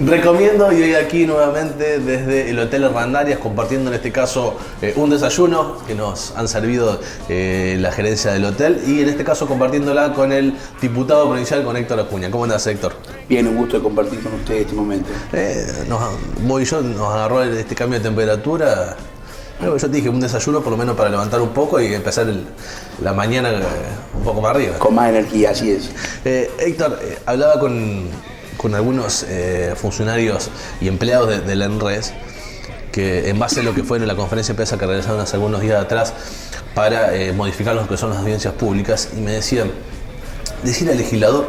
Recomiendo y hoy aquí nuevamente desde el Hotel Hernandarias compartiendo en este caso un desayuno que nos han servido la gerencia del hotel y en este caso compartiéndola con el diputado provincial, con Héctor Acuña. ¿Cómo andás, Héctor? Bien, un gusto de compartir con ustedes este momento. Vos y yo nos agarró este cambio de temperatura. Yo te dije un desayuno por lo menos para levantar un poco y empezar la mañana un poco más arriba. Con más energía, así es. Héctor, hablaba con algunos funcionarios y empleados del ENRES que en base a lo que fue en la conferencia de prensa que realizaron hace algunos días atrás para modificar lo que son las audiencias públicas y me decían, decir al legislador,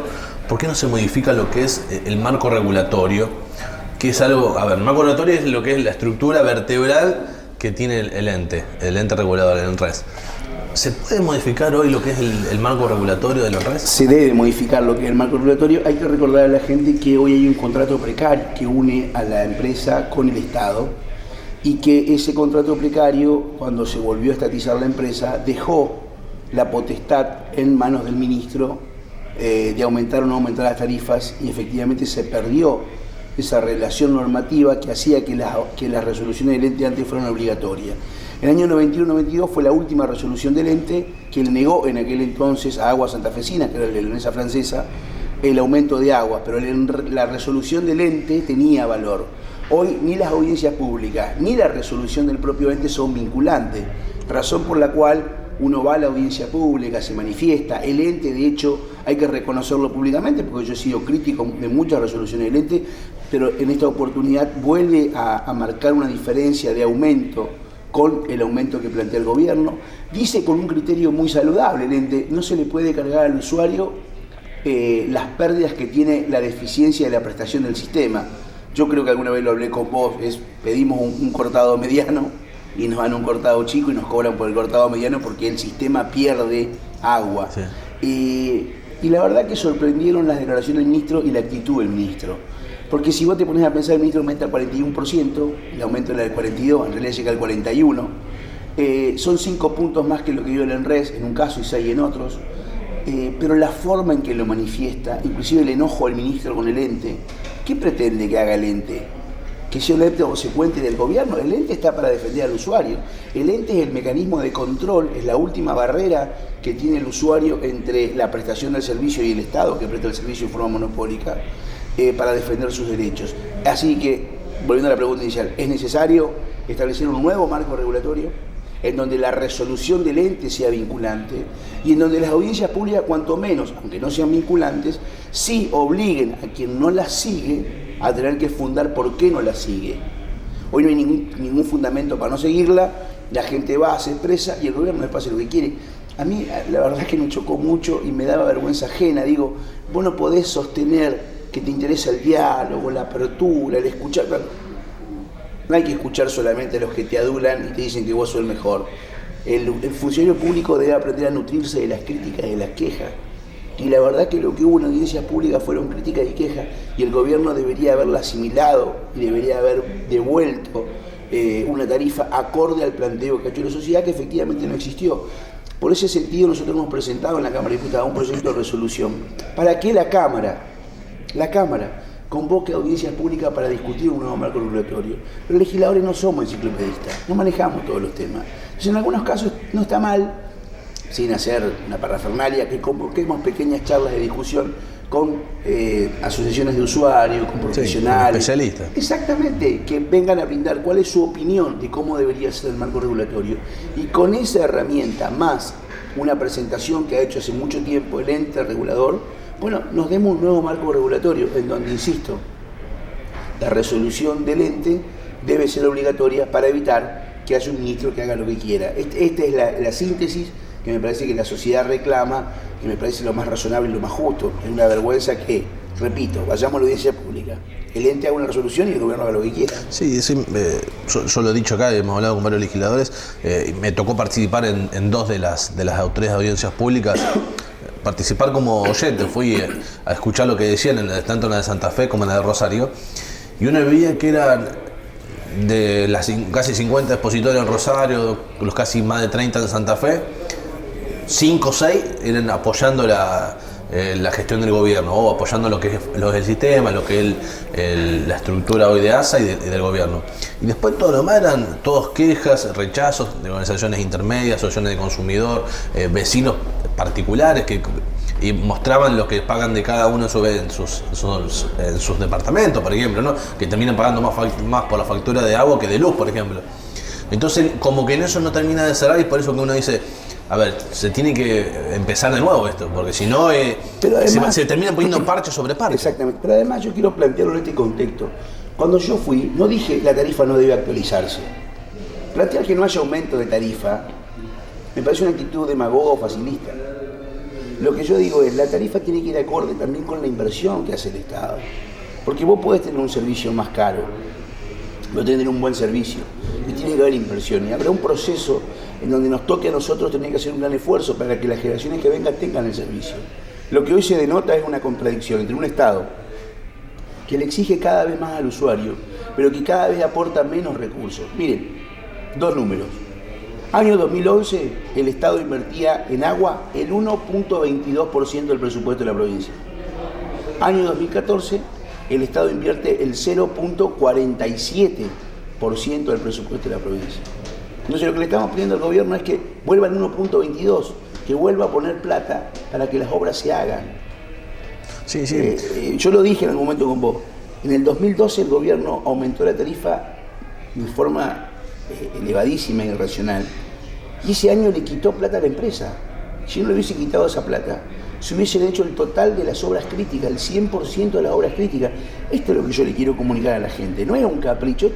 ¿por qué no se modifica lo que es el marco regulatorio? Que es algo, a ver, el marco regulatorio es lo que es la estructura vertebral que tiene el ente regulador, el ENRES. ¿Se puede modificar hoy lo que es el marco regulatorio del ENRES? Se debe modificar lo que es el marco regulatorio. Hay que recordar a la gente que hoy hay un contrato precario que une a la empresa con el Estado y que ese contrato precario, cuando se volvió a estatizar la empresa, dejó la potestad en manos del ministro de aumentar o no aumentar las tarifas y efectivamente se perdió esa relación normativa que hacía que las resoluciones del ente antes fueran obligatorias. En el año 91-92 fue la última resolución del ente que le negó en aquel entonces a Aguas Santafesinas, que era la leonesa francesa, el aumento de agua, pero la resolución del ente tenía valor. Hoy ni las audiencias públicas ni la resolución del propio ente son vinculantes, razón por la cual uno va a la audiencia pública, se manifiesta, el ente de hecho hay que reconocerlo públicamente porque yo he sido crítico de muchas resoluciones del ente, pero en esta oportunidad vuelve a marcar una diferencia de aumento con el aumento que plantea el gobierno. Dice con un criterio muy saludable el ente, no se le puede cargar al usuario las pérdidas que tiene la deficiencia de la prestación del sistema. Yo creo que alguna vez lo hablé con vos, pedimos un cortado mediano y nos dan un cortado chico y nos cobran por el cortado mediano porque el sistema pierde agua. Sí. Y la verdad que sorprendieron las declaraciones del ministro y la actitud del ministro. Porque si vos te pones a pensar, el ministro aumenta al 41%, el aumento era del 42%, en realidad llega al 41%, son 5 puntos más que lo que dio el ENRES en un caso y 6 en otros, pero la forma en que lo manifiesta, inclusive el enojo del ministro con el ente, ¿qué pretende que haga el ente? Que sea un ente consecuente del gobierno. El ente está para defender al usuario. El ente es el mecanismo de control, es la última barrera que tiene el usuario entre la prestación del servicio y el Estado, que presta el servicio en forma monopólica, para defender sus derechos. Así que, volviendo a la pregunta inicial, es necesario establecer un nuevo marco regulatorio en donde la resolución del ente sea vinculante y en donde las audiencias públicas, cuanto menos, aunque no sean vinculantes, sí obliguen a quien no las sigue a tener que fundar por qué no la sigue. Hoy no hay ningún fundamento para no seguirla, la gente va, se expresa y el gobierno le pasa lo que quiere. A mí la verdad es que me chocó mucho y me daba vergüenza ajena. Digo, vos no podés sostener que te interesa el diálogo, la apertura, el escuchar. No hay que escuchar solamente a los que te adulan y te dicen que vos sos el mejor. El funcionario público debe aprender a nutrirse de las críticas y de las quejas. Y la verdad que lo que hubo en audiencias públicas fueron críticas y quejas y el gobierno debería haberla asimilado y debería haber devuelto una tarifa acorde al planteo que ha hecho la sociedad, que efectivamente no existió. Por ese sentido nosotros hemos presentado en la Cámara de Diputados un proyecto de resolución para que la Cámara convoque audiencias públicas para discutir un nuevo marco regulatorio. Los legisladores no somos enciclopedistas, no manejamos todos los temas. Entonces, en algunos casos no está mal, sin hacer una parafernalia, que convoquemos pequeñas charlas de discusión con asociaciones de usuarios, con profesionales. Sí, especialistas. Exactamente, que vengan a brindar cuál es su opinión de cómo debería ser el marco regulatorio. Y con esa herramienta, más una presentación que ha hecho hace mucho tiempo el ente regulador, bueno, nos demos un nuevo marco regulatorio en donde, insisto, la resolución del ente debe ser obligatoria para evitar que haya un ministro que haga lo que quiera. Esta es la síntesis que me parece que la sociedad reclama, que me parece lo más razonable y lo más justo. Es una vergüenza que, repito, vayamos a la audiencia pública, el ente haga una resolución y el gobierno haga lo que quiera. Sí, yo lo he dicho acá, hemos hablado con varios legisladores, me tocó participar en dos de las autoridades de audiencias públicas. Participar como oyente, fui a escuchar lo que decían tanto en la de Santa Fe como en la de Rosario, y uno veía que eran de las casi 50 expositores en Rosario, los casi más de 30 en Santa Fe, 5 o 6 eran apoyando la gestión del gobierno o apoyando lo que es el sistema, lo que es la estructura hoy de ASA y del gobierno. Y después todo lo demás eran todos quejas, rechazos de organizaciones intermedias, asociaciones de consumidor, vecinos particulares y mostraban lo que pagan de cada uno en sus departamentos, por ejemplo, ¿no? Que terminan pagando más por la factura de agua que de luz, por ejemplo. Entonces, como que en eso no termina de cerrar y por eso que uno dice, a ver, se tiene que empezar de nuevo esto, porque si no se terminan poniendo parche sobre parche. Exactamente, pero además yo quiero plantearlo en este contexto. Cuando yo fui, no dije la tarifa no debe actualizarse. Plantear que no haya aumento de tarifa me parece una actitud demagoga o facilista. Lo que yo digo es, la tarifa tiene que ir acorde también con la inversión que hace el Estado. Porque vos podés tener un servicio más caro, pero tener un buen servicio. Y tiene que haber inversión. Y habrá un proceso en donde nos toque a nosotros tener que hacer un gran esfuerzo para que las generaciones que vengan tengan el servicio. Lo que hoy se denota es una contradicción entre un Estado que le exige cada vez más al usuario, pero que cada vez aporta menos recursos. Miren, 2 números. Año 2011, el Estado invertía en agua el 1.22% del presupuesto de la provincia. Año 2014, el Estado invierte el 0.47% del presupuesto de la provincia. Entonces lo que le estamos pidiendo al gobierno es que vuelva al 1.22%, que vuelva a poner plata para que las obras se hagan. Sí, sí. Yo lo dije en algún momento con vos. En el 2012 el gobierno aumentó la tarifa de forma elevadísima e irracional, y ese año le quitó plata a la empresa. Si no le hubiese quitado esa plata, se hubiesen hecho el total de las obras críticas, el 100% de las obras críticas. Esto es lo que yo le quiero comunicar a la gente, no era un capricho,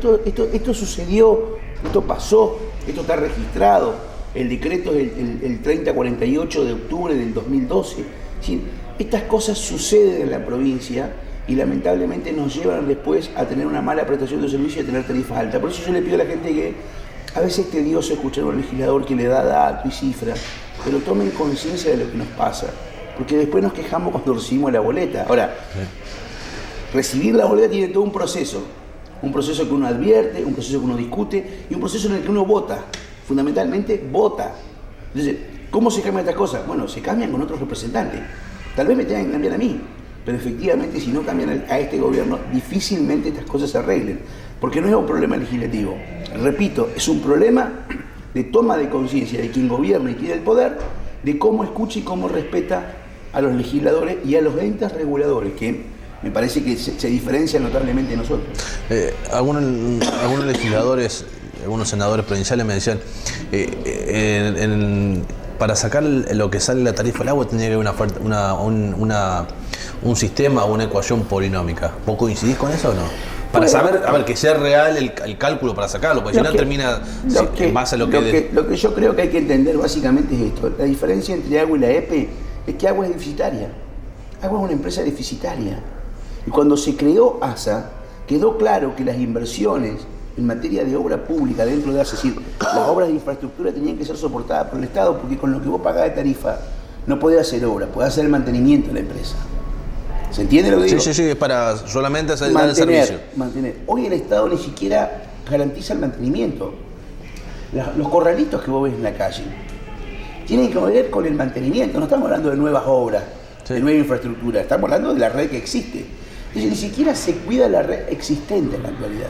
esto sucedió, esto pasó, esto está registrado, el decreto es el 3048 de octubre del 2012. ¿Sí? Estas cosas suceden en la provincia y lamentablemente nos llevan después a tener una mala prestación de servicio y a tener tarifas altas. Por eso yo le pido a la gente que a veces es tedioso escuchar a un legislador que le da datos y cifras, pero tomen conciencia de lo que nos pasa, porque después nos quejamos cuando recibimos la boleta. Ahora, recibir la boleta tiene todo un proceso que uno advierte, un proceso que uno discute y un proceso en el que uno vota, fundamentalmente vota. Entonces, ¿cómo se cambian estas cosas? Bueno, se cambian con otros representantes. Tal vez me tengan que cambiar a mí, pero efectivamente si no cambian a este gobierno, difícilmente estas cosas se arreglen, porque no es un problema legislativo. Repito, es un problema de toma de conciencia de quien gobierna y tiene el poder, de cómo escucha y cómo respeta a los legisladores y a los entes reguladores, que me parece que se diferencian notablemente de nosotros. Algunos legisladores, algunos senadores provinciales me decían, para sacar lo que sale la tarifa del agua tendría que haber un sistema o una ecuación polinómica. ¿Vos coincidís con eso o no? Para saber, que sea real el cálculo para sacarlo, porque si no termina en base a lo que yo creo que hay que entender básicamente es esto. La diferencia entre agua y la EPE es que agua es deficitaria. Agua es una empresa deficitaria. Y cuando se creó ASA, quedó claro que las inversiones en materia de obra pública dentro de ASA, es decir, las obras de infraestructura tenían que ser soportadas por el Estado, porque con lo que vos pagás de tarifa no podés hacer obra, podés hacer el mantenimiento de la empresa. ¿Se entiende lo que digo? Sí, es para solamente hacer el servicio. Mantener. Hoy el Estado ni siquiera garantiza el mantenimiento. Los corralitos que vos ves en la calle tienen que ver con el mantenimiento. No estamos hablando de nuevas obras, de nueva infraestructura. Estamos hablando de la red que existe. Entonces ni siquiera se cuida la red existente en la actualidad.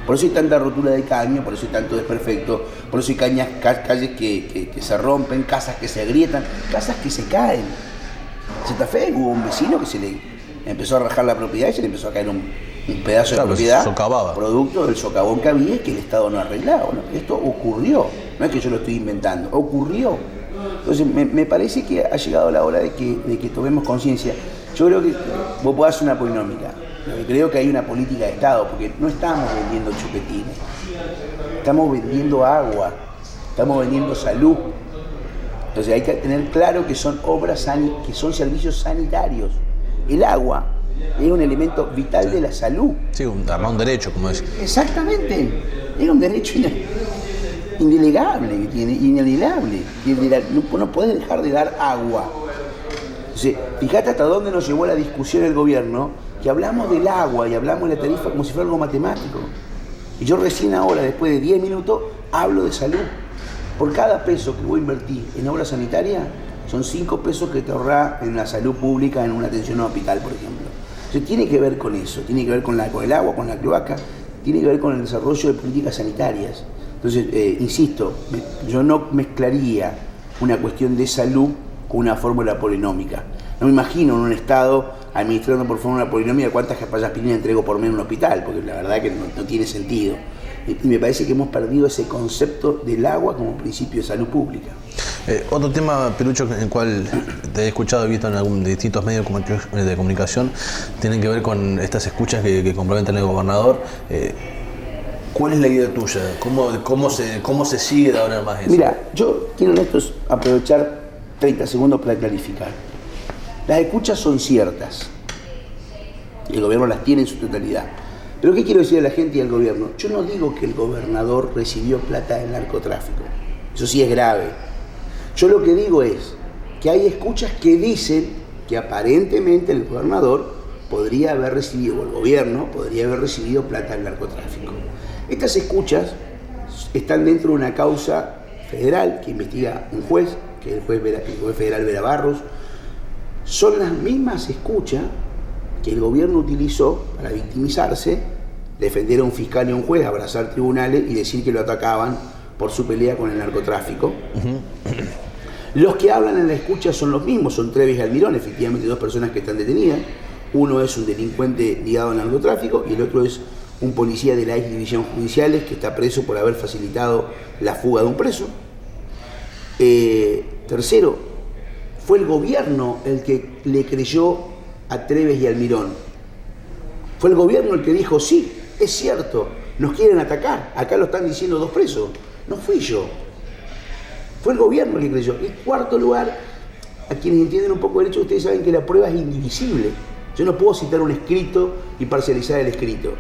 Por eso hay tanta rotura de caño, por eso hay tanto desperfecto, por eso hay calles que se rompen, casas que se agrietan, casas que se caen. En Santa Fe hubo un vecino que se le empezó a rajar la propiedad y se le empezó a caer un pedazo de propiedad producto del socavón que había y que el Estado no ha arreglado, ¿no? Esto ocurrió, no es que yo lo estoy inventando, ocurrió. Entonces me parece que ha llegado la hora de que tomemos conciencia. Yo creo que vos podés hacer una polinómica, pero creo que hay una política de Estado, porque no estamos vendiendo chupetines, estamos vendiendo agua, estamos vendiendo salud. Entonces hay que tener claro que son que son servicios sanitarios. El agua es un elemento vital de la salud. Sí, además un derecho, como es. Exactamente, es un derecho indelegable que tiene, inalienable. No puede dejar de dar agua. Entonces, fíjate hasta dónde nos llevó la discusión el gobierno, que hablamos del agua y hablamos de la tarifa como si fuera algo matemático. Y yo recién ahora, después de 10 minutos, hablo de salud. Por cada peso que vos invertís en obra sanitaria, son 5 pesos que te ahorrás en la salud pública, en una atención a hospital, por ejemplo. Entonces tiene que ver con eso, tiene que ver con el agua, con la cloaca, tiene que ver con el desarrollo de políticas sanitarias. Entonces, insisto, yo no mezclaría una cuestión de salud con una fórmula polinómica. No me imagino en un Estado administrando por fórmula polinómica cuántas aspirinas entrego por mes en un hospital, porque la verdad que no tiene sentido. Y me parece que hemos perdido ese concepto del agua como principio de salud pública. Otro tema, Pelucho, en el cual te he escuchado y visto en distintos medios de comunicación, tienen que ver con estas escuchas que comprometen al gobernador. ¿Cuál es la idea tuya? ¿Cómo se sigue de ahora en más eso? Mira, yo quiero en esto aprovechar 30 segundos para clarificar. Las escuchas son ciertas. El gobierno las tiene en su totalidad. Pero ¿qué quiero decir a la gente y al gobierno? Yo no digo que el gobernador recibió plata del narcotráfico. Eso sí es grave. Yo lo que digo es que hay escuchas que dicen que aparentemente el gobernador podría haber recibido, o el gobierno podría haber recibido plata del narcotráfico. Estas escuchas están dentro de una causa federal que investiga un juez, que es el juez federal Vera Barros. Son las mismas escuchas que el gobierno utilizó para victimizarse, defender a un fiscal y a un juez, abrazar tribunales y decir que lo atacaban por su pelea con el narcotráfico. Los que hablan en la escucha son los mismos, son Treves y Almirón, efectivamente 2 personas que están detenidas. Uno es un delincuente ligado al narcotráfico y el otro es un policía de la ex división judiciales que está preso por haber facilitado la fuga de un preso. Tercero, fue el gobierno el que le creyó a Treves y Almirón. Fue el gobierno el que dijo, sí, es cierto, nos quieren atacar, acá lo están diciendo 2 presos. No fui yo. Fue el gobierno el que creyó. Y cuarto lugar, a quienes entienden un poco de derecho, ustedes saben que la prueba es indivisible. Yo no puedo citar un escrito y parcializar el escrito.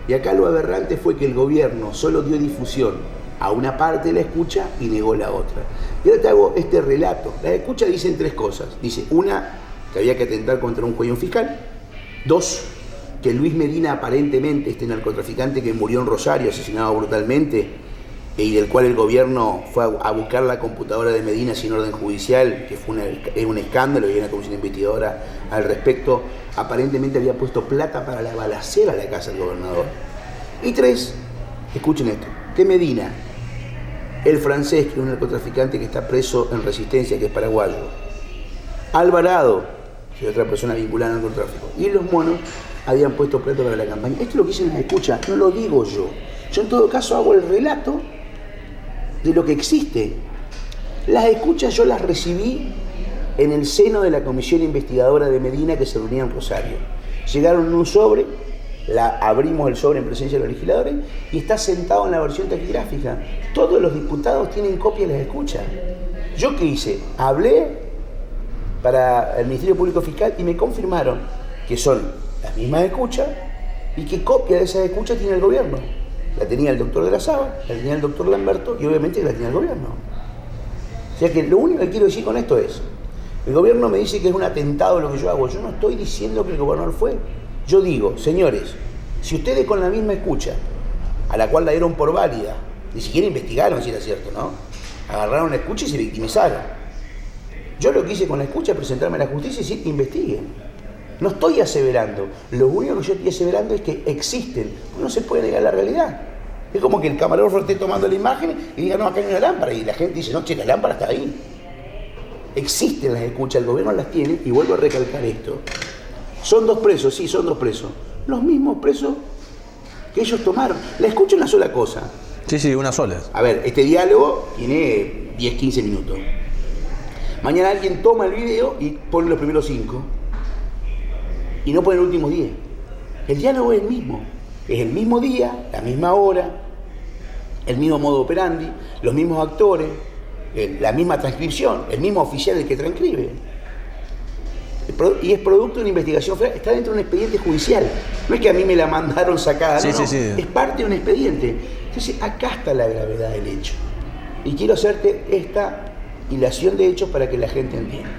Y acá lo aberrante fue que el gobierno solo dio difusión a una parte de la escucha y negó la otra. Y ahora te hago este relato. La escucha dicen 3 cosas. Dice, una, que había que atentar contra un juez y un fiscal. 2, que Luis Medina aparentemente, este narcotraficante que murió en Rosario, asesinado brutalmente, y del cual el gobierno fue a buscar la computadora de Medina sin orden judicial, que fue un escándalo y hay una comisión investigadora al respecto, aparentemente había puesto plata para la balacera a la casa del gobernador. Y 3, escuchen esto, que Medina, el francés, que es un narcotraficante que está preso en Resistencia, que es paraguayo, Alvarado, que es otra persona vinculada al narcotráfico, y los monos habían puesto plata para la campaña. Esto es lo que dicen las escuchas, no lo digo yo. Yo en todo caso hago el relato de lo que existe. Las escuchas yo las recibí en el seno de la comisión investigadora de Medina que se reunía en Rosario. Llegaron en un sobre, abrimos el sobre en presencia de los legisladores y está sentado en la versión taquigráfica. Todos los diputados tienen copia de las escuchas. ¿Yo qué hice? Hablé para el Ministerio Público Fiscal y me confirmaron que son las mismas escuchas y que copia de esas escuchas tiene el gobierno. La tenía el doctor de la Saba, la tenía el doctor Lamberto y obviamente la tenía el gobierno. O sea que lo único que quiero decir con esto es, el gobierno me dice que es un atentado lo que yo hago. Yo no estoy diciendo que el gobernador fue. Yo digo, señores, si ustedes con la misma escucha, a la cual la dieron por válida, ni siquiera investigaron si era cierto, ¿no? Agarraron la escucha y se victimizaron. Yo lo que hice con la escucha es presentarme a la justicia y decir que investiguen. No estoy aseverando. Lo único que yo estoy aseverando es que existen. No se puede negar la realidad. Es como que el camarógrafo esté tomando la imagen y diga, no, acá hay una lámpara. Y la gente dice, no, che, la lámpara está ahí. Existen las escuchas, el gobierno las tiene, y vuelvo a recalcar esto. Son 2 presos, sí, son 2 presos. Los mismos presos que ellos tomaron. La escucha es una sola cosa. Sí, una sola. A ver, este diálogo tiene 10, 15 minutos. Mañana alguien toma el video y pone los primeros 5. Y no pone los últimos 10. El diálogo es el mismo. Es el mismo día, la misma hora, el mismo modo operandi, los mismos actores, la misma transcripción, el mismo oficial el que transcribe. Y es producto de una investigación federal, está dentro de un expediente judicial. No es que a mí me la mandaron sacada, no. Es parte de un expediente. Entonces, acá está la gravedad del hecho. Y quiero hacerte esta hilación de hechos para que la gente entienda.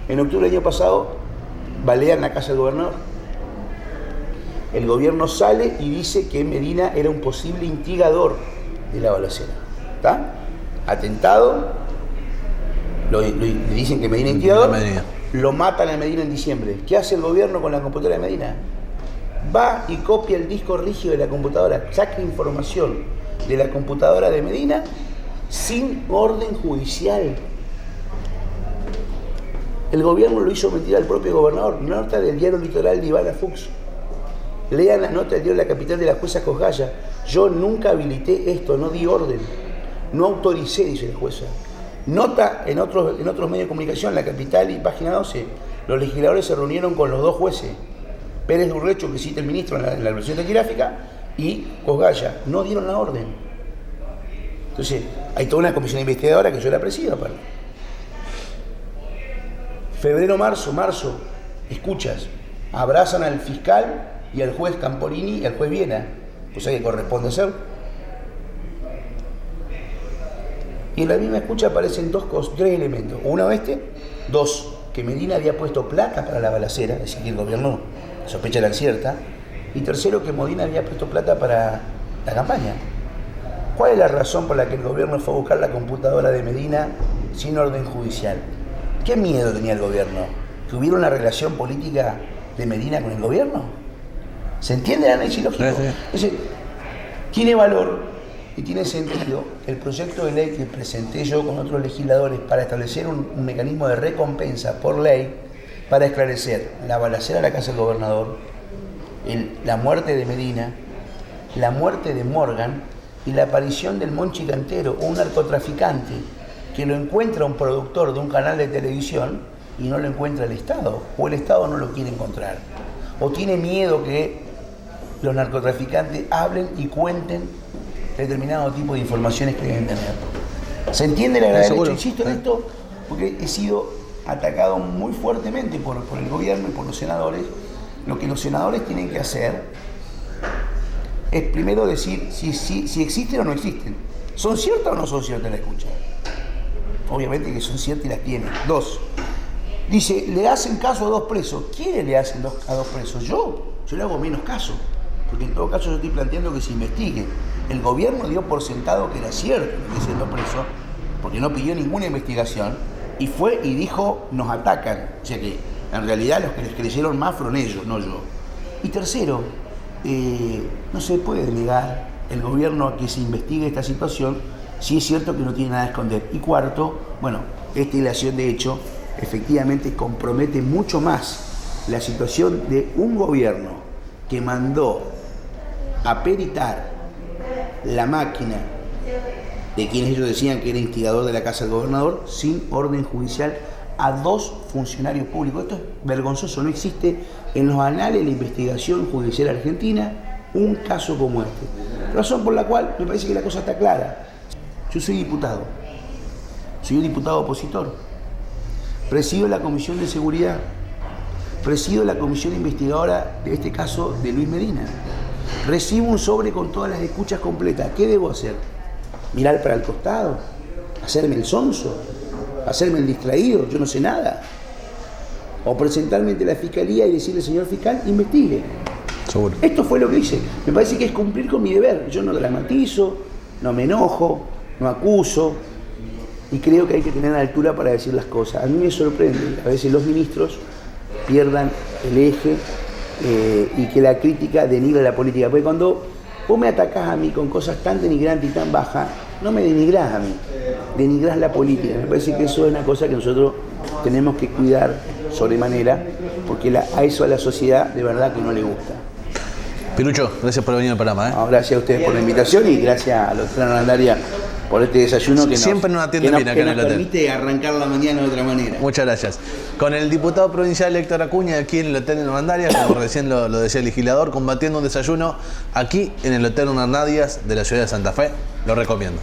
En octubre del año pasado, balean la casa del gobernador. El gobierno sale y dice que Medina era un posible instigador de la balacera. ¿Está? atentado, le dicen que Medina es instigador, Medina. lo matan a Medina en diciembre. ¿Qué hace el gobierno con la computadora de Medina? Va y copia el disco rígido de la computadora, saca información de la computadora de Medina sin orden judicial. El gobierno lo hizo mentir al propio gobernador. Nota del diario Litoral de Ivana Fuchs. Lean la nota del diario La Capital de la jueza Cosgaya. Yo nunca habilité esto, no di orden, no autoricé, dice la jueza. Nota en otros medios de comunicación, La Capital y Página 12, los legisladores se reunieron con los dos jueces, Pérez Durrecho, que cita el ministro en la versión taquigráfica, y Cosgaya. No dieron la orden. Entonces, hay toda una comisión investigadora que yo la presido, aparte. Febrero, marzo, escuchas, abrazan al fiscal y al juez Camporini y al juez Viena, cosa que corresponde hacer. Y en la misma escucha aparecen tres elementos. Uno dos, que Medina había puesto plata para la balacera, es decir, que el gobierno, la sospecha era cierta. Y tercero, que Medina había puesto plata para la campaña. ¿Cuál es la razón por la que el gobierno fue a buscar la computadora de Medina sin orden judicial? ¿Qué miedo tenía el gobierno? ¿Que hubiera una relación política de Medina con el gobierno? ¿Se entiende el análisis lógico? Sí. Entonces, tiene valor y tiene sentido el proyecto de ley que presenté yo con otros legisladores para establecer un mecanismo de recompensa por ley para esclarecer la balacera a la casa del gobernador, la muerte de Medina, la muerte de Morgan y la aparición del Monchi Cantero, un narcotraficante que lo encuentra un productor de un canal de televisión y no lo encuentra el Estado, o el Estado no lo quiere encontrar, o tiene miedo que los narcotraficantes hablen y cuenten determinado tipo de informaciones que deben tener. ¿Se entiende la gravedad del hecho? Insisto en esto porque he sido atacado muy fuertemente por el gobierno y por los senadores. Lo que los senadores tienen que hacer es primero decir si existen o no existen. ¿Son ciertas o no son ciertas las escuchas? Obviamente que son ciertas y las tienen. Dos, dice, le hacen caso a dos presos. ¿Quiénes le hacen a dos presos? Yo le hago menos caso, porque en todo caso yo estoy planteando que se investigue. El gobierno dio por sentado que era cierto lo que dicen los presos, porque no pidió ninguna investigación, y fue y dijo, nos atacan. O sea que en realidad los que les creyeron más fueron ellos, no yo. Y tercero, no se puede negar el gobierno a que se investigue esta situación si es cierto que no tiene nada que esconder. Y cuarto, bueno, esta ilación de hecho efectivamente compromete mucho más la situación de un gobierno que mandó a peritar la máquina de quienes ellos decían que era instigador de la casa del gobernador sin orden judicial a dos funcionarios públicos. Esto es vergonzoso, no existe en los anales de la investigación judicial argentina un caso como este. Razón por la cual me parece que la cosa está clara. Yo soy diputado, soy un diputado opositor, presido la Comisión de Seguridad, presido la comisión investigadora de este caso de Luis Medina, recibo un sobre con todas las escuchas completas. ¿Qué debo hacer? ¿Mirar para el costado? ¿Hacerme el sonso? ¿Hacerme el distraído? Yo no sé nada. ¿O presentarme ante la fiscalía y decirle, señor fiscal, investigue? Seguro. Esto fue lo que hice. Me parece que es cumplir con mi deber. Yo no dramatizo, no me enojo, no acuso, y creo que hay que tener altura para decir las cosas. A mí me sorprende, a veces los ministros pierdan el eje y que la crítica denigre la política. Porque cuando vos me atacás a mí con cosas tan denigrantes y tan bajas, no me denigrás a mí, denigrás la política. Me parece que eso es una cosa que nosotros tenemos que cuidar sobremanera, porque a eso a la sociedad de verdad que no le gusta. Pirucho, gracias por venir al programa. No, gracias a ustedes por la invitación y gracias a los Hernandaria por este desayuno que siempre nos atienden bien acá en el hotel. Permite arrancar la mañana de otra manera. Muchas gracias. Con el diputado provincial Héctor Acuña aquí en el Hotel Hernandaria, como recién lo decía el legislador, combatiendo un desayuno aquí en el Hotel Hernandaria de la ciudad de Santa Fe. Lo recomiendo.